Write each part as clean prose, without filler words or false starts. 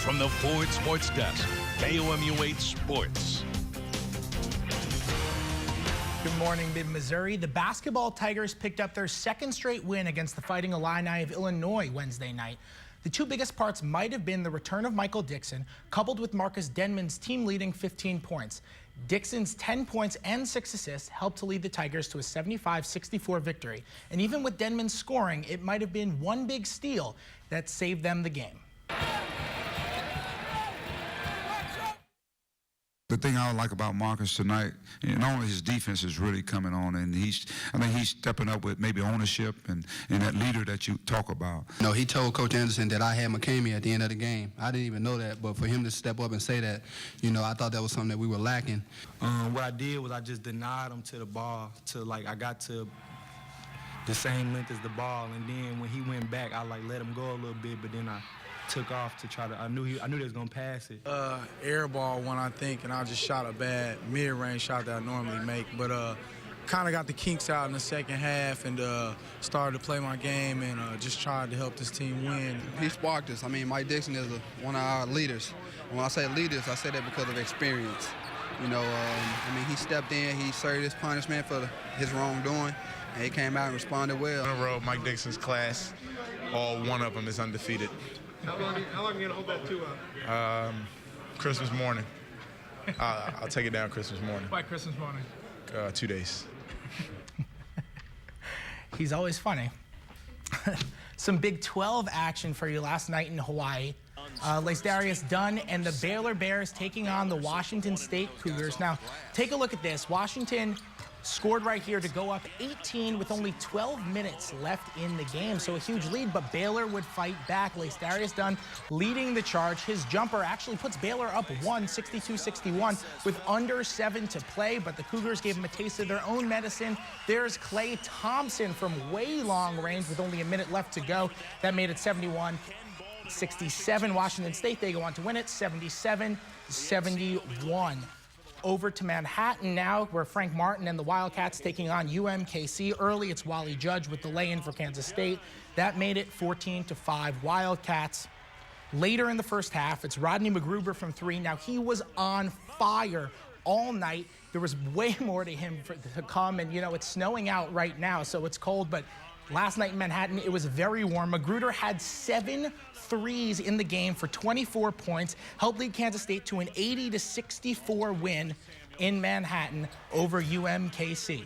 from the Ford Sports Desk, KOMU 8 Sports. Good morning, Mid-Missouri. The basketball Tigers picked up their second straight win against the Fighting Illini of Illinois Wednesday night. The two biggest parts might have been the return of Michael Dixon, coupled with Marcus Denman's team-leading 15 points. Dixon's 10 points and 6 assists helped to lead the Tigers to a 75-64 victory. And even with Denman scoring, it might have been one big steal that saved them the game. The thing I like about Marcus tonight, not only his defense is really coming on, and I think he's stepping up with maybe ownership and that leader that you talk about. No, he told Coach Anderson that I had McCamey at the end of the game. I didn't even know that, but for him to step up and say that, I thought that was something that we were lacking. What I did was I just denied him to the ball I got to the same length as the ball, and then when he went back, I let him go a little bit, but then I took off to try to. I knew they was gonna pass it. Air ball one, I think, and I just shot a bad mid-range shot that I normally make. But kind of got the kinks out in the second half and started to play my game and just tried to help this team win. He sparked us. I mean, Mike Dixon is one of our leaders. And when I say leaders, I say that because of experience. He stepped in, he served his punishment for his wrongdoing, and he came out and responded well. In a row, Mike Dixon's class, all one of them is undefeated. How long are you going to hold that 2 up? Christmas morning. I'll take it down Christmas morning. Why Christmas morning? 2 days. He's always funny. Some Big 12 action for you last night in Hawaii. Darius Dunn and the Baylor Bears taking on the Washington State Cougars. Now, take a look at this. Washington scored right here to go up 18 with only 12 minutes left in the game. So a huge lead, but Baylor would fight back. Darius Dunn leading the charge. His jumper actually puts Baylor up 62-61 with under 7 to play, but the Cougars gave him a taste of their own medicine. There's Klay Thompson from way long range with only a minute left to go. That made it 71-67. Washington State, they go on to win it 77-71. Over to Manhattan now, where Frank Martin and the Wildcats taking on UMKC. Early, it's Wally Judge with the lay-in for Kansas State. That made it 14-5 Wildcats. Later in the first half, it's Rodney McGruber from 3. Now, he was on fire all night. There was way more to him to come, and, it's snowing out right now, so it's cold, but last night in Manhattan, it was very warm. Magruder had 7 threes in the game for 24 points, helped lead Kansas State to an 80-64 win in Manhattan over UMKC.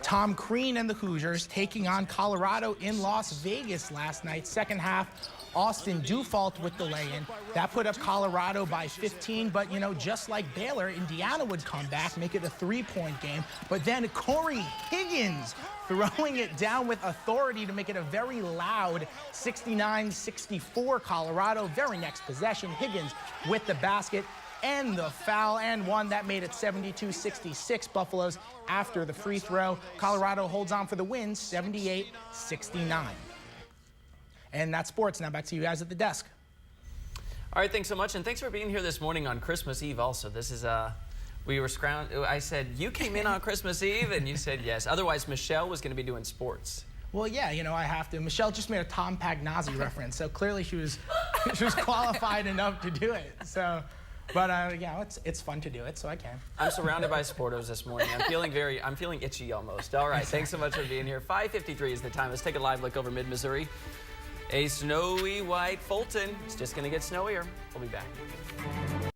Tom Crean and the Hoosiers taking on Colorado in Las Vegas last night. Second half, Austin Dufault with the lay-in. That put up Colorado by 15, but, just like Baylor, Indiana would come back, make it a 3-point game. But then Corey Higgins throwing it down with authority to make it a very loud 69-64 Colorado. Very next possession, Higgins with the basket and the foul and one. That made it 72-66 Buffaloes after the free throw. Colorado holds on for the win, 78-69. And that's sports. Now back to you guys at the desk. All right, thanks so much, and thanks for being here this morning on Christmas Eve also. This is I said, you came in on Christmas Eve, and you said yes. Otherwise, Michelle was going to be doing sports. Well, yeah, I have to. Michelle just made a Tom Pagnazzi reference, so clearly she was qualified enough to do it. So, but yeah, it's fun to do it, so I can. I'm surrounded by sportos this morning. I'm feeling itchy almost. All right, thanks so much for being here. 5:53 is the time. Let's take a live look over Mid-Missouri. A snowy white Fulton. It's just going to get snowier. We'll be back.